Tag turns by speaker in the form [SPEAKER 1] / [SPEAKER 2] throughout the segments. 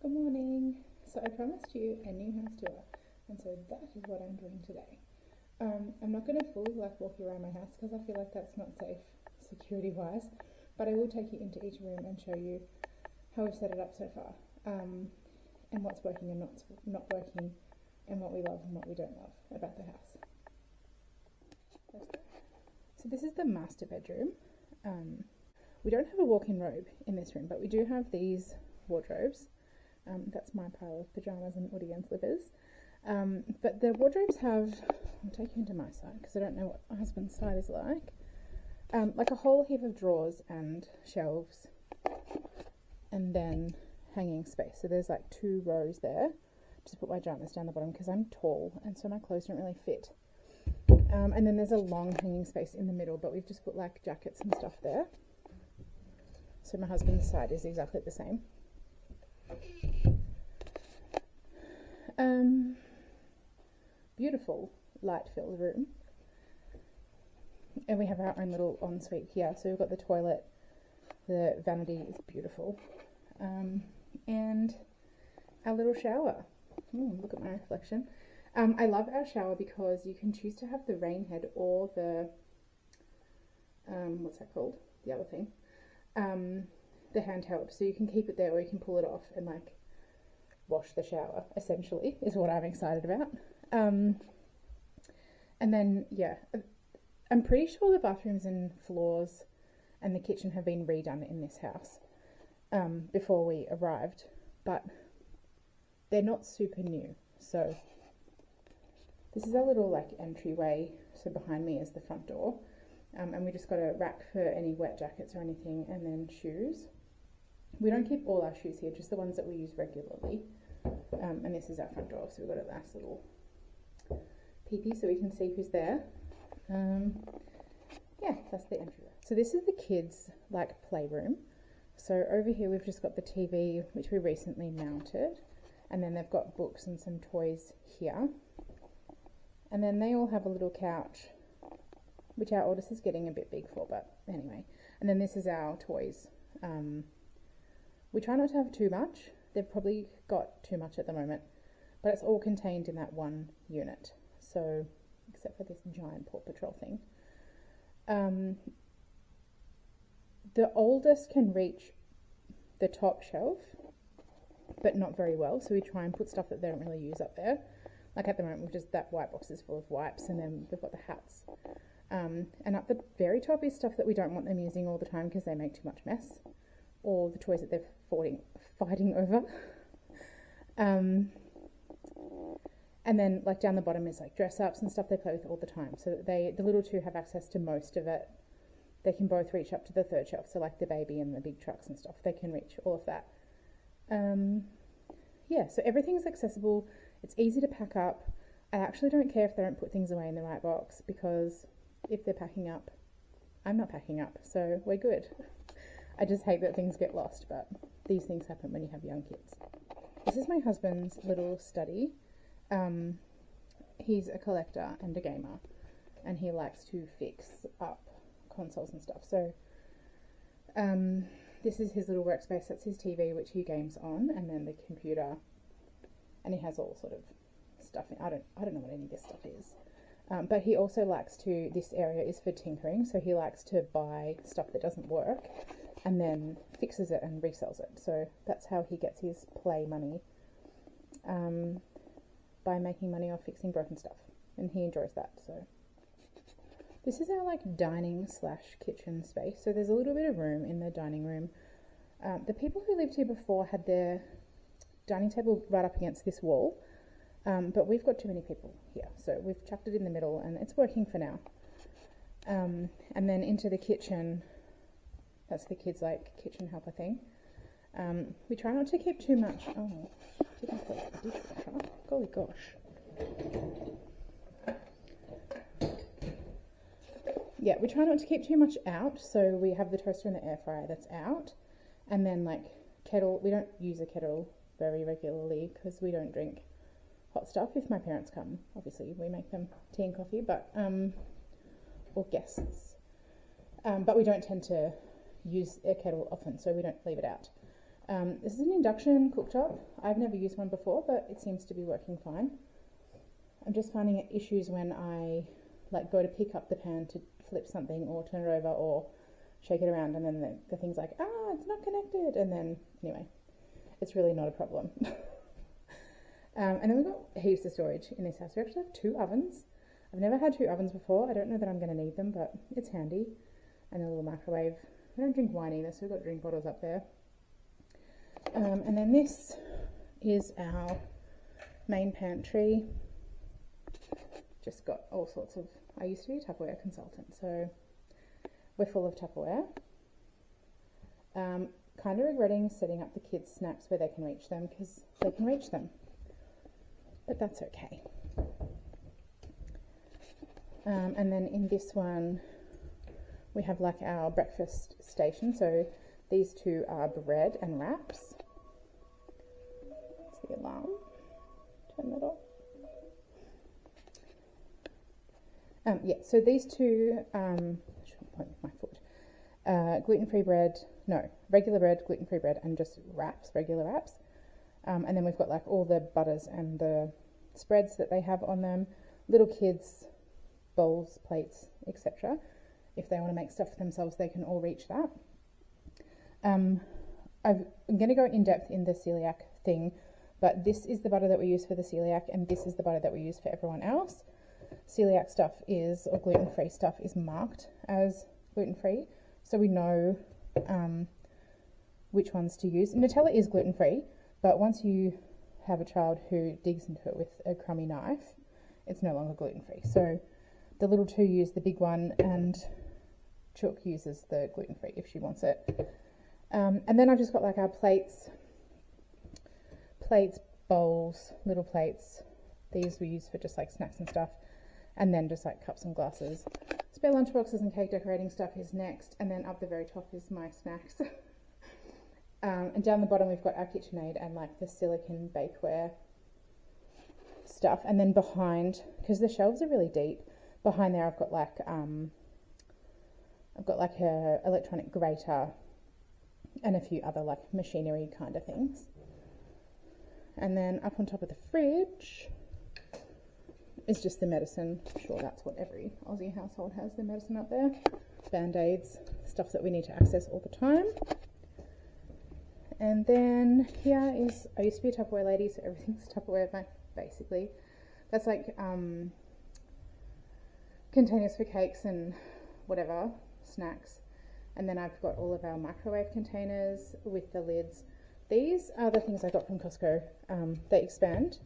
[SPEAKER 1] Good morning. So I promised you a new house tour, and so that is what I'm doing today. I'm not going to fully walk you around my house because I feel like that's not safe security wise, but I will take you into each room and show you how we've set it up so far, and what's working and not working, and what we love and what we don't love about the house. Let's go. So this is the master bedroom. We don't have a walk-in robe in this room, but we do have these wardrobes. That's my pile of pyjamas and hoodie and slippers. But the wardrobes have, I'll take you into my side because I don't know what my husband's side is like a whole heap of drawers and shelves, and then hanging space. So there's like 2 rows there. Just put my pajamas down the bottom because I'm tall and so my clothes don't really fit. And then there's a long hanging space in the middle, but we've just put like jackets and stuff there. So my husband's side is exactly the same. Beautiful light-filled room. And we have our own little ensuite here. So we've got the toilet, the vanity is beautiful, and our little shower. Look at my reflection. I love our shower because you can choose to have the rain head or the, what's that called? The other thing. The handheld. So you can keep it there or you can pull it off and like wash the shower, essentially, is what I'm excited about. And then, yeah, I'm pretty sure the bathrooms and floors and the kitchen have been redone in this house before we arrived, but they're not super new. So this is our little like entryway. So behind me is the front door, and we just got a rack for any wet jackets or anything, and then shoes. We don't keep all our shoes here, just the ones that we use regularly. And this is our front door, so we've got a nice little peepee so we can see who's there. Yeah, that's the entryway. So this is the kids' like playroom. So over here we've just got the TV, which we recently mounted, and then they've got books and some toys here. And then they all have a little couch, which our oldest is getting a bit big for, but anyway. And then this is our toys. We try not to have too much. They've probably got too much at the moment, but it's all contained in that one unit. So, except for this giant Paw Patrol thing. The oldest can reach the top shelf, but not very well. So we try and put stuff that they don't really use up there. Like at the moment, we've just, that white box is full of wipes, and then we've got the hats. And up the very top is stuff that we don't want them using all the time because they make too much mess. Or the toys that they're fighting over. And then like down the bottom is like dress ups and stuff they play with all the time. So that the little two have access to most of it. They can both reach up to the 3rd shelf. So like the baby and the big trucks and stuff, they can reach all of that. Yeah, so everything's accessible. It's easy to pack up. I actually don't care if they don't put things away in the right box, because if they're packing up, I'm not packing up, so we're good. I just hate that things get lost, but these things happen when you have young kids. This is my husband's little study. He's a collector and a gamer, and he likes to fix up consoles and stuff. So this is his little workspace. That's his TV, which he games on, and then the computer, and he has all sort of stuff in. I don't know what any of this stuff is. But he also likes to, this area is for tinkering, so he likes to buy stuff that doesn't work and then fixes it and resells it. So that's how he gets his play money, by making money off fixing broken stuff, and he enjoys that. So this is our like dining / kitchen space. So there's a little bit of room in the dining room. The people who lived here before had their dining table right up against this wall. But we've got too many people here, so we've chucked it in the middle, and it's working for now. And then into the kitchen, that's the kids' like kitchen helper thing. We try not to keep too much. Oh, didn't close the dishwasher. Golly gosh. Yeah, we try not to keep too much out. So we have the toaster and the air fryer that's out, and then like kettle. We don't use a kettle very regularly because we don't drink hot stuff. If my parents come, obviously we make them tea and coffee, but or guests, but we don't tend to use a kettle often, so we don't leave it out. This is an induction cooktop. I've never used one before, but it seems to be working fine. I'm just finding issues when I like go to pick up the pan to flip something or turn it over or shake it around, and then the thing's like, it's not connected, and then anyway, it's really not a problem. And then we've got heaps of storage in this house. We actually have 2 ovens. I've never had 2 ovens before. I don't know that I'm going to need them, but it's handy. And a little microwave. I don't drink wine either, so we've got drink bottles up there. And then this is our main pantry. Just got all sorts of, I used to be a Tupperware consultant, so we're full of Tupperware. Kind of regretting setting up the kids' snacks where they can reach them, because they can reach them. But that's okay. And then in this one, we have like our breakfast station. So these 2 are bread and wraps. That's the alarm. Turn that off. Yeah, so these 2, I shouldn't point with my foot. Gluten-free bread, no, regular bread, gluten-free bread, and just wraps, regular wraps. And then we've got like all the butters and the spreads that they have on them. Little kids, bowls, plates, etc. If they want to make stuff for themselves, they can all reach that. I'm going to go in depth in the celiac thing, but this is the butter that we use for the celiac, and this is the butter that we use for everyone else. Celiac stuff is, or gluten-free stuff is marked as gluten-free, so we know which ones to use. Nutella is gluten-free, but once you have a child who digs into it with a crummy knife, it's no longer gluten-free. So the little 2 use the big one, and Chook uses the gluten-free if she wants it. And then I've just got like our plates, bowls, little plates. These we use for just like snacks and stuff. And then just like cups and glasses. Spare lunchboxes and cake decorating stuff is next. And then up the very top is my snacks. And down the bottom we've got our KitchenAid and like the silicone bakeware stuff. And then behind, because the shelves are really deep, behind there I've got like a electronic grater and a few other like machinery kind of things. And then up on top of the fridge is just the medicine. I'm sure that's what every Aussie household has, the medicine up there. Band-aids, stuff that we need to access all the time. And then here is, I used to be a Tupperware lady, so everything's Tupperware basically. That's like containers for cakes and whatever, snacks. And then I've got all of our microwave containers with the lids. These are the things I got from Costco. They expand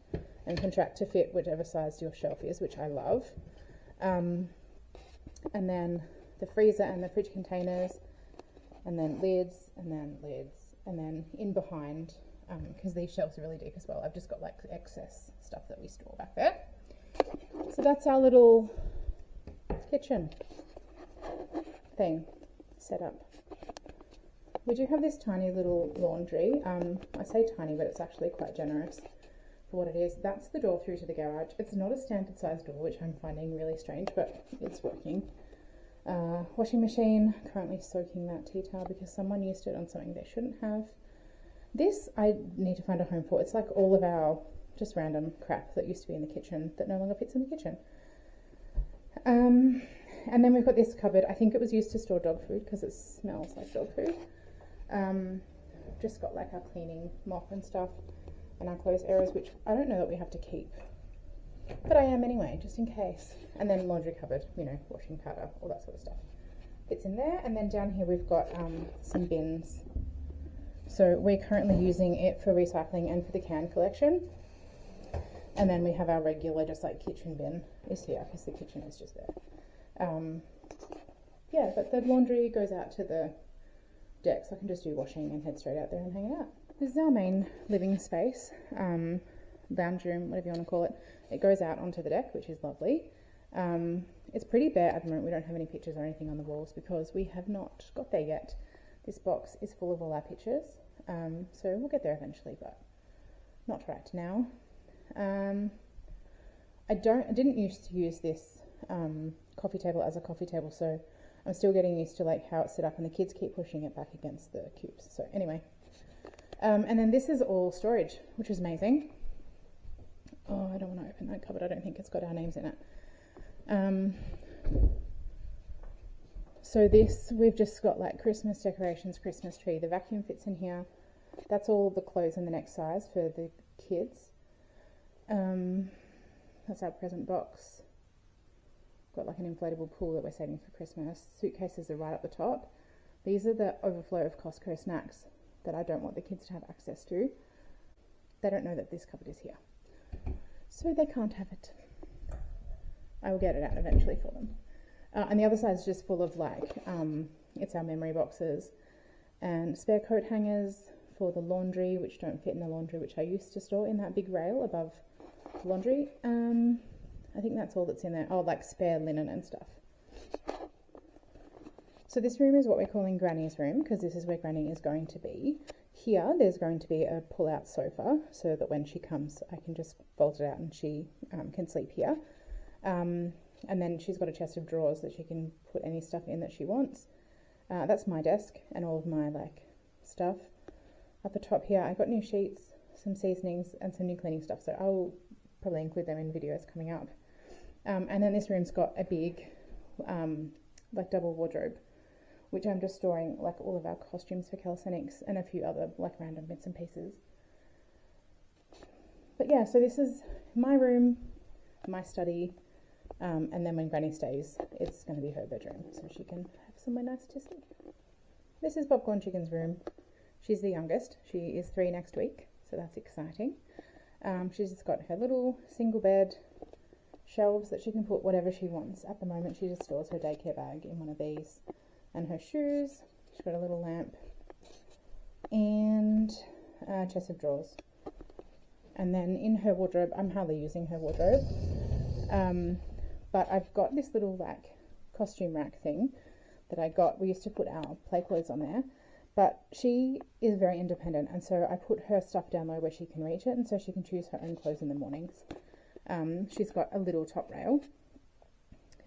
[SPEAKER 1] and contract to fit whichever size your shelf is, which I love. And then the freezer and the fridge containers, and then lids, and then lids, and then in behind, because these shelves are really deep as well, I've just got like excess stuff that we store back there. So that's our little kitchen thing set up. We do have this tiny little laundry. I say tiny, but it's actually quite generous for what it is. That's the door through to the garage. It's not a standard size door, which I'm finding really strange, but it's working. Washing machine, currently soaking that tea towel because someone used it on something they shouldn't have. This I need to find a home for. It's like all of our just random crap that used to be in the kitchen that no longer fits in the kitchen. And then we've got this cupboard. I think it was used to store dog food because it smells like dog food. Just got like our cleaning mop and stuff and our clothes areas, which I don't know that we have to keep, but I am anyway, just in case. And then laundry cupboard, you know, washing powder, all that sort of stuff fits in there. And then down here we've got some bins. So we're currently using it for recycling and for the can collection. And then we have our regular just like kitchen bin is here because the kitchen is just there. Yeah, but the laundry goes out to the deck, so I can just do washing and head straight out there and hang it out. This is our main living space, lounge room, whatever you want to call it. It goes out onto the deck, which is lovely. It's pretty bare at the moment. We don't have any pictures or anything on the walls because we have not got there yet. This box is full of all our pictures, so we'll get there eventually, but not right now. I didn't used to use this coffee table as a coffee table, so I'm still getting used to like how it's set up, and the kids keep pushing it back against the cubes. So anyway, And then this is all storage, which is amazing. Oh, I don't want to open that cupboard. I don't think it's got our names in it. So this, we've just got like Christmas decorations, Christmas tree. The vacuum fits in here. That's all the clothes in the next size for the kids. That's our present box. Got like an inflatable pool that we're saving for Christmas. Suitcases are right up the top. These are the overflow of Costco snacks that I don't want the kids to have access to. They don't know that this cupboard is here, so they can't have it. I will get it out eventually for them. And the other side is just full of like, it's our memory boxes and spare coat hangers for the laundry, which don't fit in the laundry, which I used to store in that big rail above laundry. I think that's all that's in there. Oh, like spare linen and stuff. So this room is what we're calling Granny's room, because this is where Granny is going to be. Here, there's going to be a pull-out sofa, so that when she comes, I can just fold it out and she can sleep here. And then she's got a chest of drawers that she can put any stuff in that she wants. That's my desk and all of my like stuff. Up the top here, I got new sheets, some seasonings, and some new cleaning stuff. So I'll probably include them in videos coming up. And then this room's got a big, like double wardrobe, which I'm just storing like all of our costumes for calisthenics and a few other like random bits and pieces. But yeah, so this is my room, my study, and then when Granny stays, it's going to be her bedroom, so she can have somewhere nice to sleep. This is Popcorn Chicken's room. She's the youngest. She is 3 next week, so that's exciting. She's just got her little single bed, shelves that she can put whatever she wants. At the moment, she just stores her daycare bag in one of these, and her shoes. She's got a little lamp and a chest of drawers. And then in her wardrobe, I'm hardly using her wardrobe, but I've got this little like costume rack thing that I got. We used to put our play clothes on there, but she is very independent, and so I put her stuff down low where she can reach it, and so she can choose her own clothes in the mornings. She's got a little top rail,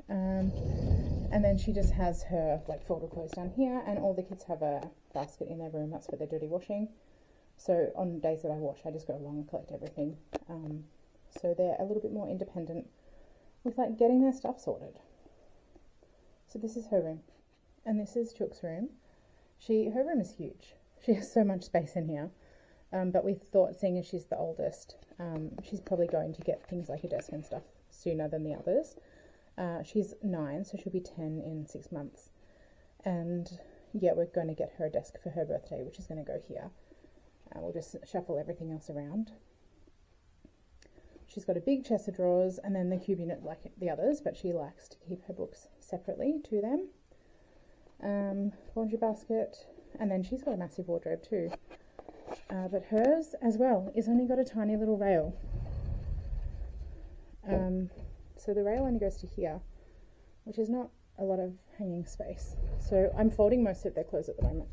[SPEAKER 1] and then she just has her like folded clothes down here, and all the kids have a basket in their room. That's for their dirty washing. So on days that I wash, I just go along and collect everything. So they're a little bit more independent with like getting their stuff sorted. So this is her room, and this is Chook's room. Her room is huge. She has so much space in here. But we thought, seeing as she's the oldest, she's probably going to get things like a desk and stuff sooner than the others. She's 9, so she'll be 10 in 6 months. And yeah, we're going to get her a desk for her birthday, which is going to go here. We'll just shuffle everything else around. She's got a big chest of drawers, and then the cube unit like the others, but she likes to keep her books separately to them. Laundry basket, and then she's got a massive wardrobe too. But hers as well is only got a tiny little rail. So the rail only goes to here, which is not a lot of hanging space. So I'm folding most of their clothes at the moment.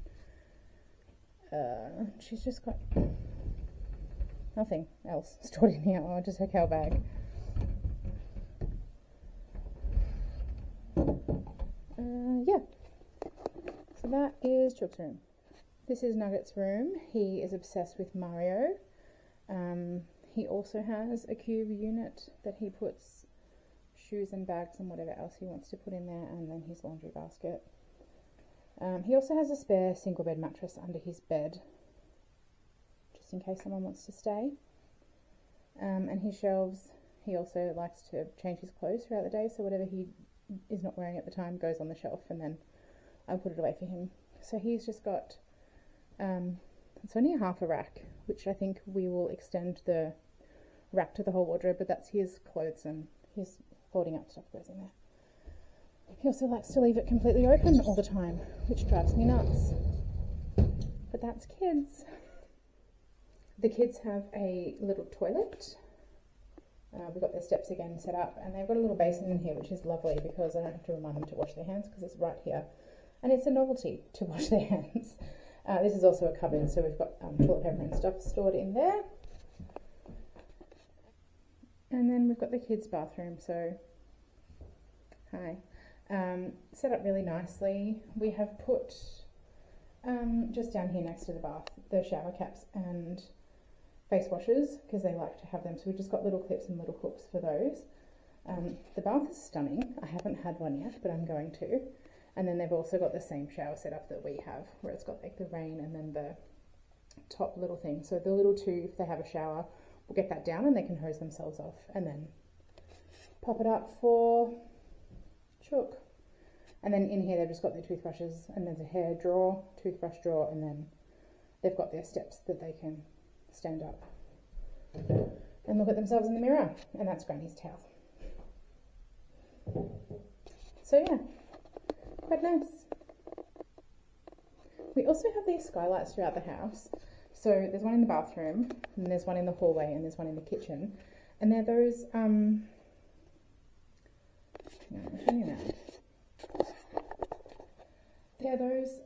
[SPEAKER 1] She's just got nothing else stored in here. Oh, just her cow bag. Yeah. So that is Chook's room. This is Nugget's room. He is obsessed with Mario. He also has a cube unit that he puts shoes and bags and whatever else he wants to put in there, and then his laundry basket. He also has a spare single bed mattress under his bed, just in case someone wants to stay. And his shelves, he also likes to change his clothes throughout the day, so whatever he is not wearing at the time goes on the shelf, and then I'll put it away for him. So he's just got, it's only half a rack, which I think we will extend the rack to the whole wardrobe, but that's his clothes, and his folding up stuff goes in there. He also likes to leave it completely open all the time, which drives me nuts. But that's kids. The kids have a little toilet. We've got their steps again set up, and they've got a little basin in here, which is lovely because I don't have to remind them to wash their hands because it's right here. And it's a novelty to wash their hands. This is also a cupboard, so we've got toilet paper and stuff stored in there. And then we've got the kids' bathroom, so hi. Set up really nicely. We have put Just down here next to the bath, the shower caps and face washers, because they like to have them. So we've just got little clips and little hooks for those. The bath is stunning. I haven't had one yet, but I'm going to. And then they've also got the same shower setup that we have, where it's got like the rain and then the top little thing. So the little two, if they have a shower, will get that down and they can hose themselves off and then pop it up for chook. And then in here they've just got their toothbrushes, and there's a hair drawer, toothbrush drawer, and then they've got their steps that they can stand up and look at themselves in the mirror. And that's Granny's towel. So yeah, quite nice. We also have these skylights throughout the house. So there's one in the bathroom, and there's one in the hallway, and there's one in the kitchen. And they're those, no, I'll show you that. They're those,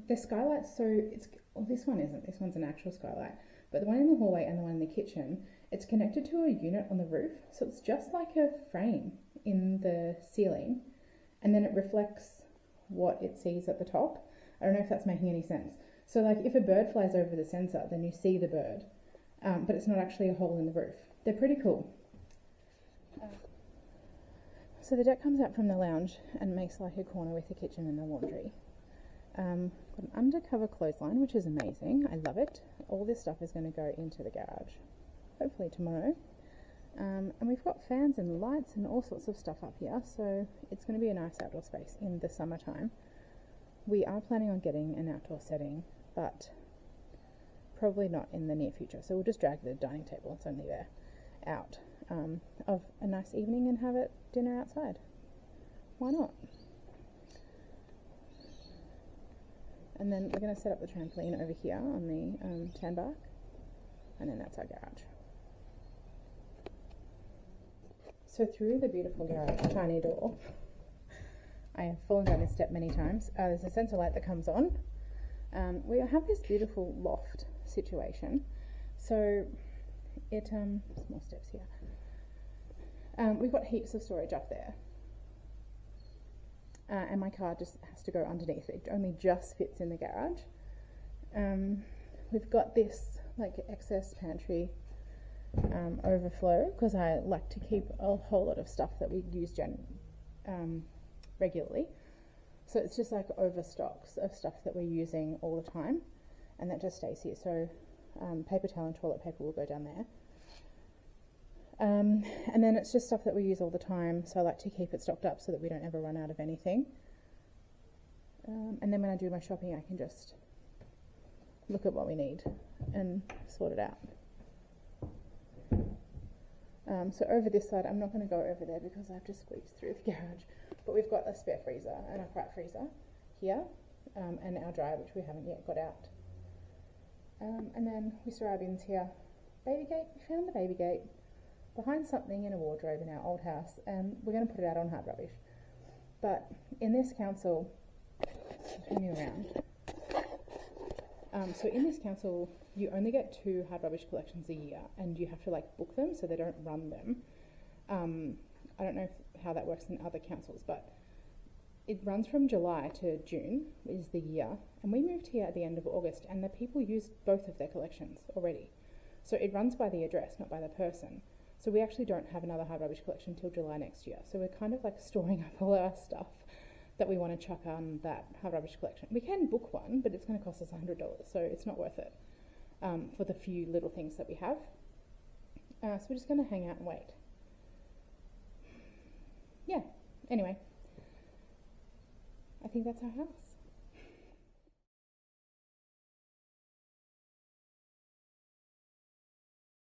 [SPEAKER 1] they're skylights, so it's, well, this one isn't, this one's an actual skylight, but the one in the hallway and the one in the kitchen, it's connected to a unit on the roof, so it's just like a frame in the ceiling, and then it reflects what it sees at the top. I don't know if that's making any sense. So like if a bird flies over the sensor, then you see the bird, but it's not actually a hole in the roof. They're pretty cool. So the deck comes out from the lounge and makes like a corner with the kitchen and the laundry. Got an undercover clothesline, which is amazing. I love it. All this stuff is going to go into the garage, hopefully tomorrow. And we've got fans and lights and all sorts of stuff up here, so it's going to be a nice outdoor space in the summertime. We are planning on getting an outdoor setting, but probably not in the near future. So we'll just drag the dining table, it's only there, out of a nice evening and have it dinner outside. Why not? And then we're going to set up the trampoline over here on the tan bark, and then that's our garage. So through the beautiful garage tiny door, I have fallen down this step many times. There's a sensor light that comes on. We have this beautiful loft situation. So it, some more steps here. We've got heaps of storage up there. And my car just has to go underneath. It only just fits in the garage. We've got this like excess pantry overflow, because I like to keep a whole lot of stuff that we use regularly. So it's just like overstocks of stuff that we're using all the time, and that just stays here. So paper towel and toilet paper will go down there. And then it's just stuff that we use all the time, so I like to keep it stocked up so that we don't ever run out of anything. And then when I do my shopping, I can just look at what we need and sort it out. So over this side, I'm not going to go over there because I have to squeeze through the garage, but we've got a spare freezer, an upright freezer here, and our dryer, which we haven't yet got out. And then we saw our bins here. Baby gate, we found the baby gate behind something in a wardrobe in our old house, and we're going to put it out on hard rubbish. But in this council, I'll turn you around. So in this council, you only get 2 hard rubbish collections a year, and you have to like book them so they don't run them. I don't know how that works in other councils, but it runs from July to June is the year, and we moved here at the end of August, and the people used both of their collections already. So it runs by the address, not by the person. So we actually don't have another hard rubbish collection till July next year. So we're kind of like storing up all our stuff that we want to chuck on that hard rubbish collection. We can book one, but it's going to cost us $100, so it's not worth it for the few little things that we have. So we're just going to hang out and wait. Yeah, anyway, I think that's our house.